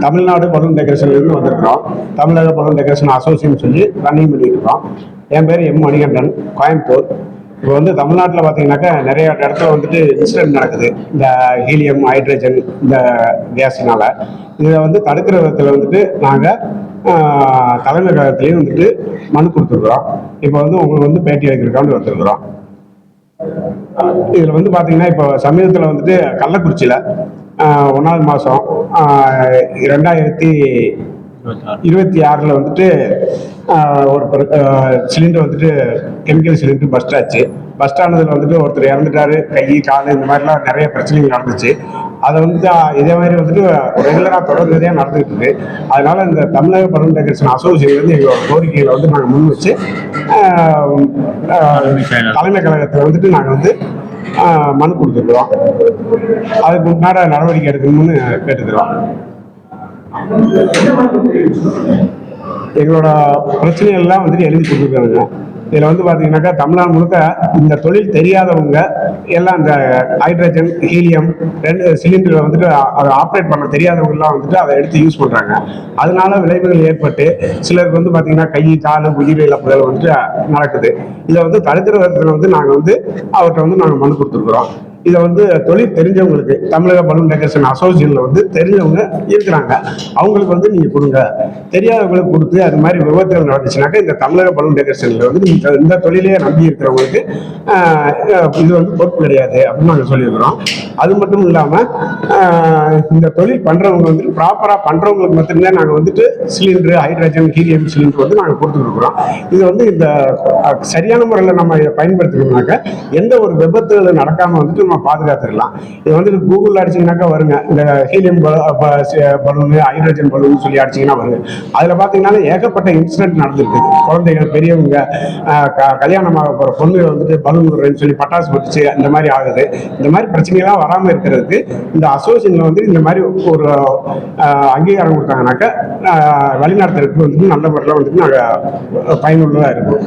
Tamil Nadu balloon டெக்கரேஷன்லேருந்து வந்திருக்கிறோம். தமிழக balloon decoration association சொல்லி ரன்னிங் பண்ணிட்டு இருக்கோம். என் பேர் எம் மணிகண்டன், கோயம்புத்தூர். இப்போ வந்து தமிழ்நாட்டில் பார்த்தீங்கன்னாக்கா நிறைய இடத்துல வந்துட்டு இன்சிடென்ட் நடக்குது. இந்த ஹீலியம், ஹைட்ரஜன் இந்த கேஸினால இதை வந்து தடுக்கிற விதத்தில் வந்துட்டு நாங்கள் தலைமை கழகத்துலேயும் வந்துட்டு மனு கொடுத்துருக்குறோம். இப்போ வந்து உங்களுக்கு வந்து பேட்டி அளிக்கிறக்காண்டு வந்துருக்குறோம். இதில் வந்து பார்த்தீங்கன்னா இப்போ சமீபத்தில் வந்துட்டு கள்ளக்குறிச்சியில் 1வது மாதம் 2026 வந்துட்டு ஒரு சிலிண்டர் வந்துட்டு கெமிக்கல் சிலிண்டர் பஸ்ட் ஆச்சு. பஸ்ட் ஆனதில் வந்துட்டு ஒருத்தர் இறந்துட்டாரு. கை, கால் இந்த மாதிரிலாம் நிறைய பிரச்சனைகள் நடந்துச்சு. அதை வந்துட்டு இதே மாதிரி வந்துட்டு ரெகுலராக தொடர்ந்ததே நடந்துகிட்டு இருக்கு. அதனால இந்த தமிழக பலூன் டெக்கரேஷன் அசோசியேஷன் வந்து எங்களோட கோரிக்கைகளை வந்து நாங்கள் முன் வச்சு தலைமை கழகத்தில் வந்துட்டு நாங்கள் வந்து மனு கொடுத்துருக்குறோம். அதுக்கு முன்னாடி நடவடிக்கை எடுக்கணும்னு கேட்டுக்கிறோம். எங்களோட பிரச்சனைகள்லாம் வந்துட்டு எழுதி கொடுத்துருக்காங்க. இதில் வந்து பார்த்தீங்கன்னாக்கா தமிழ்நாடு முழுக்க இந்த தொழில் தெரியாதவங்க எல்லாம் இந்த ஹைட்ரஜன், ஹீலியம் 2 சிலிண்டரை வந்துட்டு அதை ஆப்ரேட் பண்ண தெரியாதவங்கலாம் வந்துட்டு அதை எடுத்து யூஸ் பண்ணுறாங்க. அதனால விளைவுகள் ஏற்பட்டு சிலருக்கு வந்து பார்த்தீங்கன்னா கை, கால், உயிர் இழப்புகள் வந்துட்டு நடக்குது. இதை வந்து தடுக்கிற விதத்தில் வந்து நாங்கள் வந்து அவர்கிட்ட வந்து நாங்கள் மனு கொடுத்துருக்குறோம். இதை வந்து தொழில் தெரிஞ்சவங்களுக்கு தமிழக பலூன் டெக்கரேஷன் அசோசியேஷன்ல வந்து தெரிஞ்சவங்க இருக்கிறாங்க. அவங்களுக்கு வந்து நீங்க கொடுங்க. தெரியாதவங்களுக்கு கொடுத்து அது மாதிரி விபத்துகள் நடந்துச்சுனாக்கா இந்த தமிழக பலூன் டெக்கரேஷன்ல வந்து இந்த தொழிலையே நம்பி இருக்கிறவங்களுக்கு இது வந்து பொறுப்பு கிடையாது அப்படின்னு நாங்கள் சொல்லியிருக்கிறோம். அது மட்டும் இல்லாம இந்த தொழில் பண்றவங்க வந்து ப்ராப்பரா பண்றவங்களுக்கு மட்டும்தான் நாங்கள் வந்துட்டு சிலிண்டர், ஹைட்ரஜன், ஹீலியம் சிலிண்டர் வந்து நாங்கள் கொடுத்துருக்குறோம். இது வந்து இந்த சரியான முறையில் நம்ம பயன்படுத்தணும்னாக்க எந்த ஒரு விபத்துகளும் நடக்காம வந்துட்டு நம்ம பாதுகாத்துக்கலாம். இது வந்து கூகுள் அடிச்சீங்கன்னாக்கா வருங்க. இந்த ஹீலியம் பலூன், ஹைட்ரஜன் பலூன் சொல்லி அடிச்சீங்கன்னா வருங்க. அதுல பாத்தீங்கன்னா ஏகப்பட்ட இன்சிடென்ட் நடந்திருக்கு. குழந்தைகள், பெரியவங்க, கல்யாணமாக போற பொண்ணு வந்துட்டு பலூன் சொல்லி பட்டாசு வெடிச்சு இந்த மாதிரி ஆகுது. இந்த மாதிரி பிரச்சனைகள்லாம் வராம இருக்கிறதுக்கு இந்த அசோசியேஷன்ல வந்து இந்த மாதிரி ஒரு அங்கீகாரம் கொடுத்தாங்கன்னாக்கா வழிநடத்துறதுக்கு வந்துட்டு நல்ல முறையில் வந்துட்டு நாங்கள் பயனுள்ளதாக இருக்கும்.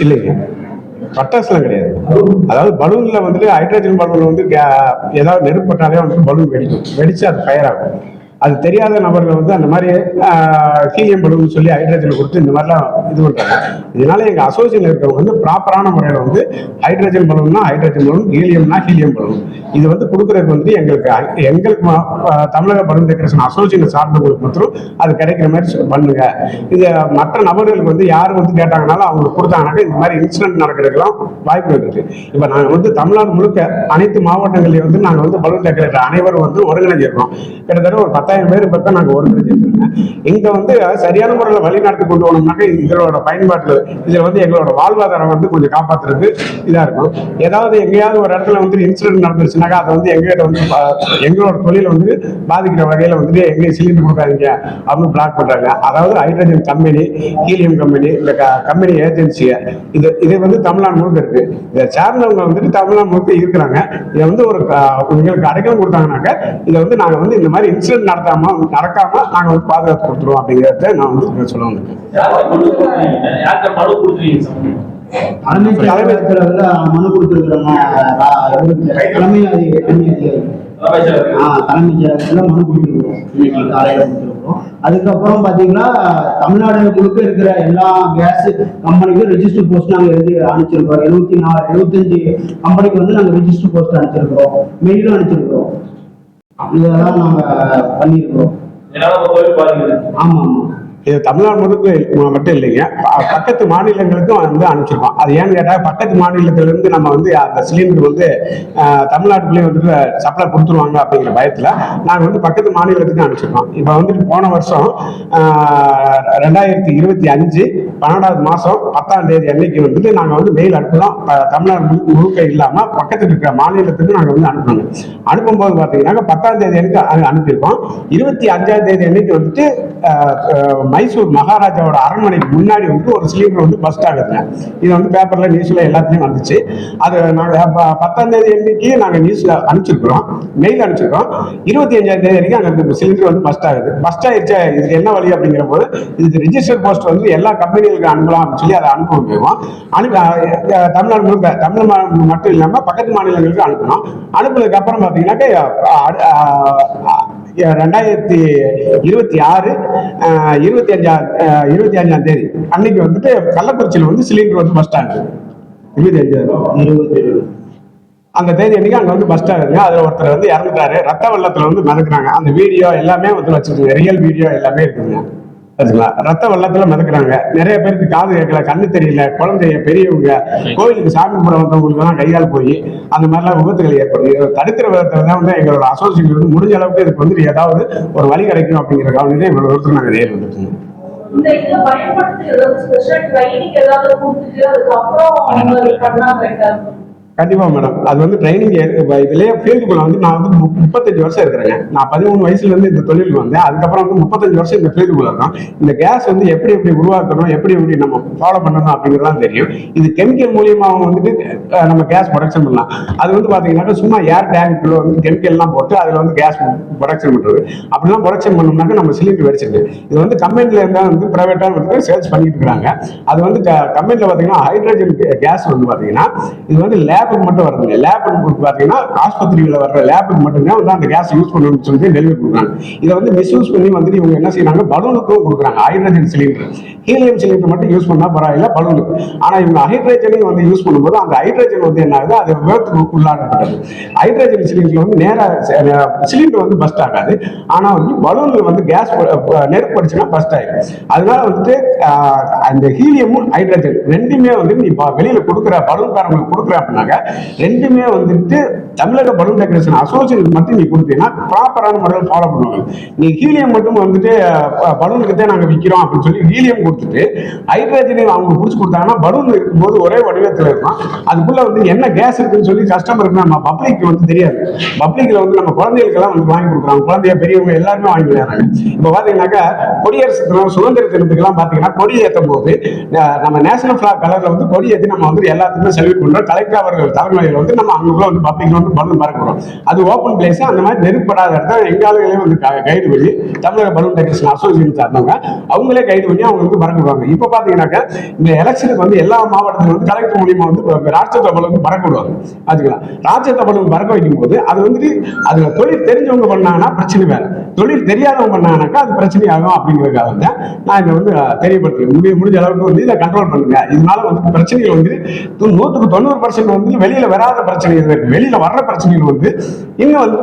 இல்லைங்க, பட்டாசுலாம் கிடையாது. அதாவது பலூன்ல வந்துட்டு ஹைட்ரஜன் பலூன்ல வந்து ஏதாவது நெருப்பட்டாலே வந்துட்டு பலூன் வெடிச்சு அது ஃபயர் ஆகும். அது தெரியாத நபர்கள் வந்து அந்த மாதிரி ஹீலியம் பலூன் சொல்லி ஹைட்ரஜன் கொடுத்து இந்த மாதிரிலாம் இது பண்றாங்க. இதனால எங்க அசோசியேஷன் இருக்கிறவங்க வந்து ப்ராப்பரான முறையில் வந்து ஹைட்ரஜன் பலூன்னா ஹைட்ரஜன் பலூன், ஹீலியம்னா ஹீலியம் பலூன் இது வந்து கொடுக்கறதுக்கு வந்து எங்களுக்கு தமிழக பலூன் டெக்கரேஷன் அசோசியேஷன் சார்ந்தவங்களுக்கு மட்டும் அது கிடைக்கிற மாதிரி பண்ணுங்க. இது மற்ற நபர்களுக்கு வந்து யாரும் வந்து கேட்டாங்கனாலும் அவங்களுக்கு கொடுத்தாங்கனாக்கா இந்த மாதிரி இன்சிடென்ட் நடக்கிறதுக்கெல்லாம் வாய்ப்பு இருக்கு. இப்போ நாங்கள் வந்து தமிழ்நாடு முழுக்க அனைத்து மாவட்டங்களையும் வந்து நாங்கள் வந்து பலூன் டெக்கரேட்டர் அனைவரும் வந்து ஒருங்கிணைஞ்சிருக்கோம். கிட்டத்தட்ட ஒரு 10,000 பேர் பக்கம் நாங்கள் ஒருங்கிணைஞ்சிருக்கோங்க. இங்க வந்து சரியான முறையில் வழிநடத்தி கொண்டு போனோம்னாக்கா இதோட பயன்பாட்டில் இதில் வந்து எங்களோட வாழ்வாதாரம் வந்து கொஞ்சம் காப்பாற்றுறதுக்கு இதாக இருக்கும். ஏதாவது எங்கேயாவது ஒரு இடத்துல வந்து இன்சிடென்ட் நடந்துருச்சுனாக்கா அதை வந்து எங்ககிட்ட வந்து எங்களோட தொழிலை வந்து பாதிக்கிற வகையில் வந்துட்டு எங்கேயும் சிலிண்டர் கொடுக்காதீங்க அப்படின்னு பிளாக் பண்றாங்க. அதாவது ஹைட்ரஜன் கம்பெனி, ஹீலியம் கம்பெனி, இந்த கம்பெனி ஏஜென்சி இது வந்து தமிழ்நாடு முழுக்க இருக்கு. இதை சார்ந்தவங்க வந்துட்டு தமிழ்நாடு முழுக்க இருக்கிறாங்க. இதை வந்து ஒரு எங்களுக்கு அடைக்கலம் கொடுத்தாங்கனாக்கா இதை வந்து நாங்கள் வந்து இந்த மாதிரி இன்சிடென்ட் நடக்காம நாங்கள் வந்து பாதுகாத்து கொடுத்துருவோம் அப்படிங்கிறத நான் வந்து சொல்ல வந்திருக்கேன். தலைமையகத்துல வந்து மனு கொடுத்துருக்கிறோங்க. தலைமை செயலகத்துல மனு கொடுத்துருக்கிறோம். இன்னைக்கு காலையில கொடுத்துருக்கிறோம். அதுக்கப்புறம் பாத்தீங்கன்னா தமிழ்நாடு முழுக்க இருக்கிற எல்லா கேஸ் கம்பெனிக்கும் ரெஜிஸ்டர் போஸ்ட் நாங்கள் எழுதி அனுப்பிச்சிருக்கிறோம். 75 கம்பெனிக்கு வந்து நாங்கள் ரெஜிஸ்டர் போஸ்ட் அனுப்பிச்சிருக்கிறோம். மெயிலும் அனுப்பிச்சிருக்கிறோம். இதெல்லாம் நாங்க பண்ணிருக்கோம். ஆமா ஆமா, இது தமிழ்நாடு மட்டும் இல்லைங்க, பக்கத்து மாநிலங்களுக்கும் வந்து அனுப்பிச்சிருக்கோம். அது ஏன்னு கேட்டால் பக்கத்து மாநிலத்திலிருந்து நம்ம வந்து அந்த சிலிண்டர் வந்து தமிழ்நாட்டுக்குள்ளேயே வந்துட்டு சப்ளை கொடுத்துருவாங்க அப்படிங்கிற பயத்தில் நாங்கள் வந்து பக்கத்து மாநிலத்துக்கு அனுப்பிச்சிருக்கோம். இப்போ வந்துட்டு போன வருஷம் 2025 12வது மாதம் 10ஆம் தேதி அன்னைக்கு வந்துட்டு நாங்கள் வந்து மெயில் அனுப்புகிறோம். தமிழ்நாடு முழுக்க இல்லாமல் பக்கத்தில் இருக்கிற மாநிலத்துக்கு நாங்கள் வந்து அனுப்புறோங்க. அனுப்பும்போது பார்த்தீங்கன்னா 10ஆம் தேதி அன்னைக்கு அனுப்பியிருக்கோம். 25ஆம் தேதி அன்னைக்கு வந்துட்டு மைசூர் மகாராஜாவோட அரண்மனைக்கு முன்னாடி வந்துட்டு ஒரு சிலிண்டர் வந்து பஸ்ட் ஆகுதுங்க. இது வந்து பேப்பர்ல நியூஸ்ல எல்லாத்துலயும் வந்துச்சு. அது நாங்கள் 10ஆம் தேதி அன்னைக்கு நாங்கள் நியூஸ்ல அனுப்பிச்சிருக்கிறோம், மெயில் அனுப்பிச்சிருக்கோம். 25ஆம் தேதி வரைக்கும் அங்கே சிலிண்டர் வந்து பஸ்ட் ஆகுது. பஸ்ட் ஆயிடுச்சு, இதுக்கு என்ன வழி அப்படிங்கிற போது இதுக்கு ரிஜிஸ்டர் போஸ்ட் வந்து எல்லா கம்பெனிகளுக்கு அனுப்பலாம் அப்படின்னு சொல்லி அதை அனுப்ப முடியும். தமிழ்நாடு முழுக்க, தமிழ் மட்டும் இல்லாம பக்கத்து மாநிலங்களுக்கு அனுப்பணும். அனுப்புனதுக்கு அப்புறம் பாத்தீங்கன்னாக்க 2026 25ஆம் தேதி அன்னைக்கு வந்துட்டு கள்ளக்குறிச்சியில் வந்து சிலிண்டர் வந்து பஸ்ட் ஆகுது. 25 அந்த தேதி அன்னைக்கு அங்க வந்து பஸ்ட் ஆகுதுங்க. அதுல ஒருத்தர் வந்து இறந்துட்டாரு, ரத்த வெள்ளத்துல வந்து மிதக்குறாங்க. அந்த வீடியோ எல்லாமே வந்து வச்சிருக்கீங்க, ரியல் வீடியோ எல்லாமே இருக்குதுங்க. ரத்த வெள்ளத்துல மிதக்குறாங்க. நிறைய பேருக்கு காது கேட்கல, கண்ணு தெரியல, குழந்தைய, பெரியவங்க, கோயிலுக்கு சாமி கும்பிட வந்தவங்களுக்கு எல்லாம் கையால் போய் அந்த மாதிரிலாம் விபத்துகள் ஏற்படுது. தடுக்கிற விதத்துல தான் வந்து எங்களோட அசோசியேஷன் வந்து முடிஞ்ச அளவுக்கு இதுக்கு வந்து ஏதாவது ஒரு வழி கிடைக்கும் அப்படிங்கிற கவனிதான் எங்களோட ஒருத்தர் நாங்கள் நேரில் வந்துருக்கோம். இந்த இதை பயன்படுத்தி ஏதாவது ஸ்பெஷல் ட்ரைனிங் ஏதாவது கொடுத்துட்டு அதுக்கப்புறம் பண்ணா கரெக்டா இருக்கும்? கண்டிப்பா மேடம். அது வந்து ட்ரைனிங் இதுலயே ஃபீல்டுக்குள்ள வந்து நான் வந்து 35 வருஷம் இருக்கிறேங்க. நான் 13 வயசுல இருந்து இந்த தொழிலுக்கு வந்தேன். அதுக்கப்புறம் வந்து 35 வருஷம் இந்த ஃபீல்டுக்குள்ள இருக்கோம். இந்த கேஸ் வந்து எப்படி உருவாக்கணும், எப்படி நம்ம ஃபாலோ பண்ணணும் அப்படிங்கிறதுலாம் தெரியும். இது கெமிக்கல் மூலியமா வந்துட்டு நம்ம கேஸ் ப்ரொடக்ஷன் பண்ணலாம். அது வந்து பாத்தீங்கன்னா சும்மா ஏர் டேங்க்ல வந்து கெமிக்கல்லாம் போட்டு அதுல வந்து கேஸ் ப்ரொடக்ஷன் பண்றது. அப்படிலாம் ப்ரொடக்ஷன் பண்ணோம்னாக்க நம்ம சிலிண்டர் வெடிச்சிருக்கு. இது வந்து கம்பெனில இருந்தா வந்து பிரைவேட்டா வந்து சேல்ஸ் பண்ணிட்டு இருக்காங்க. அது வந்து கம்பெனில பாத்தீங்கன்னா ஹைட்ரஜன் கேஸ் வந்து பாத்தீங்கன்னா இது வந்து லேபுக்கு மட்டும் வருதுங்க. லேபுக்கு பாத்தீங்கன்னா ஆஸ்பத்திரியில வர்ற லேபுக்கு மட்டும்தான் வந்து அந்த கேஸ் யூஸ் பண்ணணும்னு சொல்லிட்டு டெலிவரி கொடுக்குறாங்க. இதை வந்து மிஸ்யூஸ் பண்ணி வந்துட்டு இவங்க என்ன செய்யறாங்க, பலூனுக்கும் கொடுக்குறாங்க. ஹைட்ரஜன் சிலிண்டர், ஹீலியம் சிலிண்டர் மட்டும் யூஸ் பண்ணா பரவாயில்ல பலூனுக்கு. ஆனா இவங்க ஹைட்ரஜனையும் வந்து யூஸ் பண்ணும்போது அந்த ஹைட்ரஜன் வந்து என்ன ஆகுது, அது விபத்துக்கு உள்ளாக்கப்பட்டது. ஹைட்ரஜன் சிலிண்டர்ல வந்து நேரா சிலிண்டர் வந்து பஸ்ட் ஆகாது. ஆனா வந்து பலூன்ல வந்து கேஸ் நெருப்பு படிச்சுன்னா பஸ்ட் ஆயிடும். அதனால வந்துட்டு அந்த ஹீலியமும் ஹைட்ரஜன் ரெண்டுமே வந்து நீ வெளியில கொடுக்குற பலூன்காரங்களுக்கு கொடுக்குற அப்படின்னாக்க ரெண்டுமே வந்துட்டு தமிழக பலூன் டெக்கரேஷன் அசோசியேஷன் மட்டும் நீ கொடுத்தீங்கன்னா ப்ராப்பரான முறையில் ஃபாலோ பண்ணுவாங்க. நீ ஹீலியம் மட்டும் வந்துட்டு பலூனுக்கு தான் நாங்க விற்கிறோம் அப்படின்னு சொல்லி ஹீலியம் கொடுத்துட்டு ஹைட்ரஜனை அவங்க பிடிச்சி கொடுத்தாங்கன்னா பலூன் இருக்கும்போது ஒரே வடிவத்தில் இருக்கும். அதுக்குள்ள வந்து என்ன கேஸ் இருக்குன்னு சொல்லி கஸ்டமருக்கு நம்ம பப்ளிக் வந்து தெரியாது. பப்ளிக்ல வந்து நம்ம குழந்தைகளுக்கு எல்லாம் வந்து வாங்கி கொடுக்குறாங்க. குழந்தைய பெரியவங்க எல்லாருமே வாங்கி விளையாடுறாங்க. இப்ப பாத்தீங்கன்னாக்கா குடியரசு தினம், சுதந்திர தினத்துக்கு எல்லாம் பாத்தீங்கன்னா கொடி ஏற்றும் போது நம்ம நேஷனல் பிளாக் கலர்ல வந்து கொடி ஏற்றி நம்ம வந்து எல்லாத்துக்குமே செலிப்ரேட் பண்றோம். கலெக்டர் அவர்கள் தலைமையில் வந்து நம்ம அங்குள்ள வந்து பப்ளிக்ல வந்து பலூன் பறக்கிறோம். அது ஓப்பன் பிளேஸ். அந்த மாதிரி நெருப்படாத இடத்துல எங்காலையும் வந்து கைடு பண்ணி தமிழக பலூன் டெக்கரேஷன் அசோசியேஷன் சார்ந்தவங்க அவங்களே கைடு பண்ணி அவங்க வந்து பறக்குவாங்க. இப்ப பாத்தீங்கன்னாக்கா இந்த எலெக்ஷனுக்கு வந்து எல்லா மாவட்டத்திலும் வந்து கலெக்டர் மூலியமா வந்து ராட்சத பலூன் பறக்க விடுவாங்க. அதுக்கெல்லாம் ராட்சத பலூன் பறக்க வைக்கும் போது அது வந்துட்டு அதுல தொழில் தெரிஞ்சவங்க பண்ணாங்கன்னா பிரச்சனை வேற, தொழில் தெரியாதவங்க பண்ணாங்கன்னாக்கா அது பிரச்சனை ஆகும். அப்படிங்கிறதுக்காக வந்து நான் இதை வந்து தெரியப்படுத்துறேன். முடிஞ்ச அளவுக்கு வந்து இதை கண்ட்ரோல் பண்ணுங்க. இதனால வந்து பிரச்சனைகள் வந்து 100% வந்து வெளியில வராத பிரச்சனைகள் இருக்கு. வெளியில வர்ற பிரச்சனைகள் வந்து இன்னும் வந்து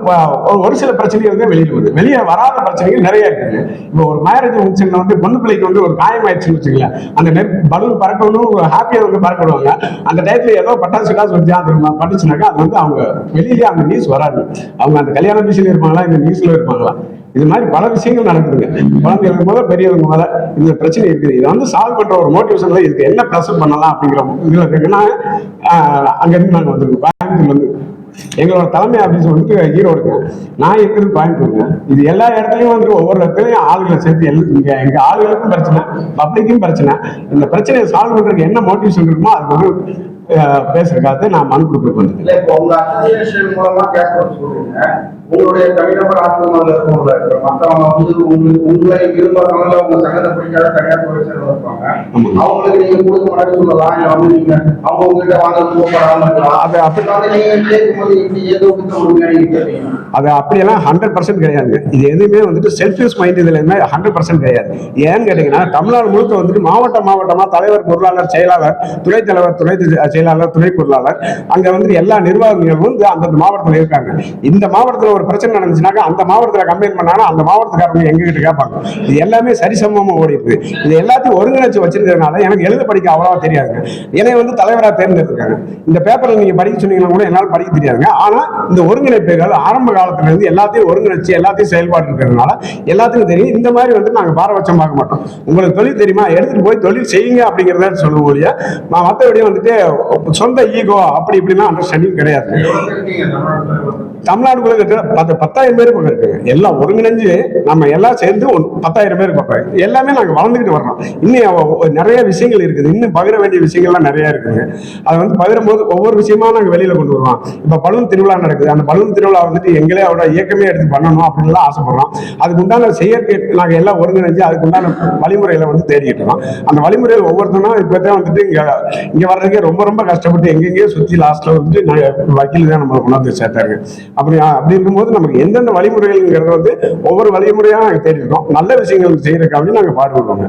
ஒரு சில பிரச்சனைகள் வந்து வெளியில வருது. வெளியே வராத பிரச்சனைகள் நிறைய இருக்குங்க. இப்போ ஒரு மேரேஜ் ஃபங்க்ஷன்ல வந்து பொண்ணு பிள்ளைக்கு வந்து ஒரு காயம் ஆயிடுச்சுன்னு வச்சுக்கல, அந்த பலூன் பறக்கணும் ஹாப்பியா வந்து பறக்க விடுவாங்க. அந்த டயத்துல ஏதோ பட்டாசு வச்சா அது பட்டுச்சுனாக்கா அது வந்து அவங்க வெளியிலேயே அந்த நியூஸ் வராது. அவங்க அந்த கல்யாண நியூஸ்ல இருப்பாங்களா, இந்த நியூஸ்ல இருப்பாங்களா, இது மாதிரி பல விஷயங்கள் நடக்குதுங்க. குழந்தைகளுக்கு முதல்ல பெரியவங்க முதல்ல இந்த பிரச்சனை இருக்குது. இதை வந்து சால்வ் பண்ற ஒரு மோட்டிவேஷன்ல இதுக்கு என்ன ப்ரெஷர் பண்ணலாம் அப்படிங்கிற இதுல இருக்குன்னா அங்கிருந்து நாங்க வந்துருக்கோம். கோயம்புத்தூர்ல இருந்து எங்களோட தலைமை ஆபீஸ் வந்துட்டு ஈரோடுங்க, நான் இருக்கிறது கோயம்புத்தூருங்க. இது எல்லா இடத்துலயும் வந்துட்டு ஒவ்வொரு இடத்துலயும் ஆளுகளை சேர்த்து எங்க ஆளுகளுக்கும் பிரச்சனை, பப்ளிக்கும் பிரச்சனை. இந்த பிரச்சனையை சால்வ் பண்றதுக்கு என்ன மோட்டிவேஷன் இருக்குமோ அது வந்து பேசுறதுக்காக நான் மனு கொடுக்க வந்து உங்களுடைய தனிநபர் ஆத்மாவில் இருக்கவங்கள மற்றவங்க வந்து உங்களை விரும்புறவங்கள உங்க சங்கத்தை பிடிக்காத தனியார் துறை சேர்ந்து இருப்பாங்க. அவங்களுக்கு நீங்க கொடுக்க மாட்டேன்னு சொல்லலாம். இல்ல வந்து நீங்க அவங்க உங்ககிட்ட வாங்க போகப்படாம இருக்கலாம். அது அப்படி நீங்க கேட்கும்போது இப்படி ஏதோ நீங்க கேட்பீங்க. அது அப்படியெல்லாம் 100% கிடையாது. இது எதுவுமே வந்துட்டு செல்ஃபிஷ் மைண்ட் இதுல 100% கிடையாது. ஏன்னு கேட்டீங்கன்னா தமிழ்நாடு முழுக்க வந்துட்டு மாவட்டமா தலைவர், பொருளாளர், செயலாளர், துணைத் தலைவர், துணை செயலாளர், துணை பொருளாளர், அங்க வந்துட்டு எல்லா நிர்வாகிகளும் வந்து அந்தந்த மாவட்டத்தில் இருக்காங்க. இந்த மாவட்டத்தில் ஒரு பிரச்சனை நடந்துச்சுனாக்கா அந்த மாவட்டத்தில் கம்ப்ளைண்ட் பண்ணாங்கன்னா அந்த மாவட்டத்துக்காரங்க எங்ககிட்ட கேட்பாங்க. இது எல்லாமே சரிசமமாக ஓடி இருக்கு. இது எல்லாத்தையும் ஒருங்கிணைச்சு வச்சிருக்கிறதுனால எனக்கு எழுத படிக்க அவ்வளவா தெரியாதுங்க. என்னை வந்து தலைவராக தேர்ந்தெடுத்திருக்காங்க. இந்த பேப்பரில் நீங்க படிக்க சொன்னீங்கன்னா கூட என்னால் படிக்க தெரியாதுங்க. ஆனா இந்த ஒருங்கிணைப்புகள் ஆரம்ப காலத்துல இருந்து எல்லாத்தையும் ஒருங்கிணைச்சு எல்லாத்தையும் செயல்பாடு இருக்கிறதுனால எல்லாத்துக்கும் தெரியும். இந்த மாதிரி வந்து நாங்க பாரபட்சம் பார்க்க மாட்டோம். உங்களுக்கு தொழில் தெரியுமா, எடுத்துட்டு போய் தொழில் செய்யுங்க அப்படிங்கிறத சொல்லுவோம் இல்லையா. மற்றபடியும் வந்துட்டு சொந்த ஈகோ அப்படி இப்படிலாம் அண்டர்ஸ்டாண்டிங் கிடையாது. எவ்வளவு பேர் இருக்கீங்க தமிழ்நாட்டுல? தமிழ்நாடுக்குள்ள இருக்கிற 10,000 பேர் பக்கம் இருக்குங்க. எல்லாம் ஒருங்கிணைஞ்சு நம்ம எல்லாம் சேர்ந்து 10,000 பேர் பக்கம் எல்லாமே நாங்க வளர்ந்துக்கிட்டு வர்றோம். இன்னும் நிறைய விஷயங்கள் இருக்குது. இன்னும் பகிர வேண்டிய விஷயங்கள்லாம் நிறைய இருக்குங்க. அதை வந்து பகிரும் போது ஒவ்வொரு விஷயமா நாங்க வெளியில கொண்டு வருவோம். இப்ப பலூன் திருவிழா நடக்குது. அந்த பலூன் திருவிழா வந்துட்டு எங்களே அவரோட இயக்கமே எடுத்து பண்ணணும் அப்படின்னு ஆசைப்படுறோம். அதுக்கு உண்டான செயற்கை நாங்க எல்லாம் ஒருங்கிணைஞ்சு அதுக்கு உண்டான வழிமுறைகளை வந்து தேடிக்கிட்டு இருக்கோம். அந்த வழிமுறைகள் ஒவ்வொருத்தரும் இப்பதான் வந்துட்டு இங்க வர்றதுக்கே ரொம்ப ரொம்ப கஷ்டப்பட்டு எங்கெங்கேயோ சுத்தி லாஸ்ட்ல வந்துட்டு வக்கீல் தான் நம்மளை கொண்டாந்து சேர்த்தாரு. அப்படி இருக்கும்போது நமக்கு எந்தெந்த வழிமுறைகள்ங்கிறத வந்து ஒவ்வொரு வழிமுறையா நாங்க தேடி இருக்கோம். நல்ல விஷயங்கள் செய்யறதுக்காக நாங்க பாடுபடுவோங்க.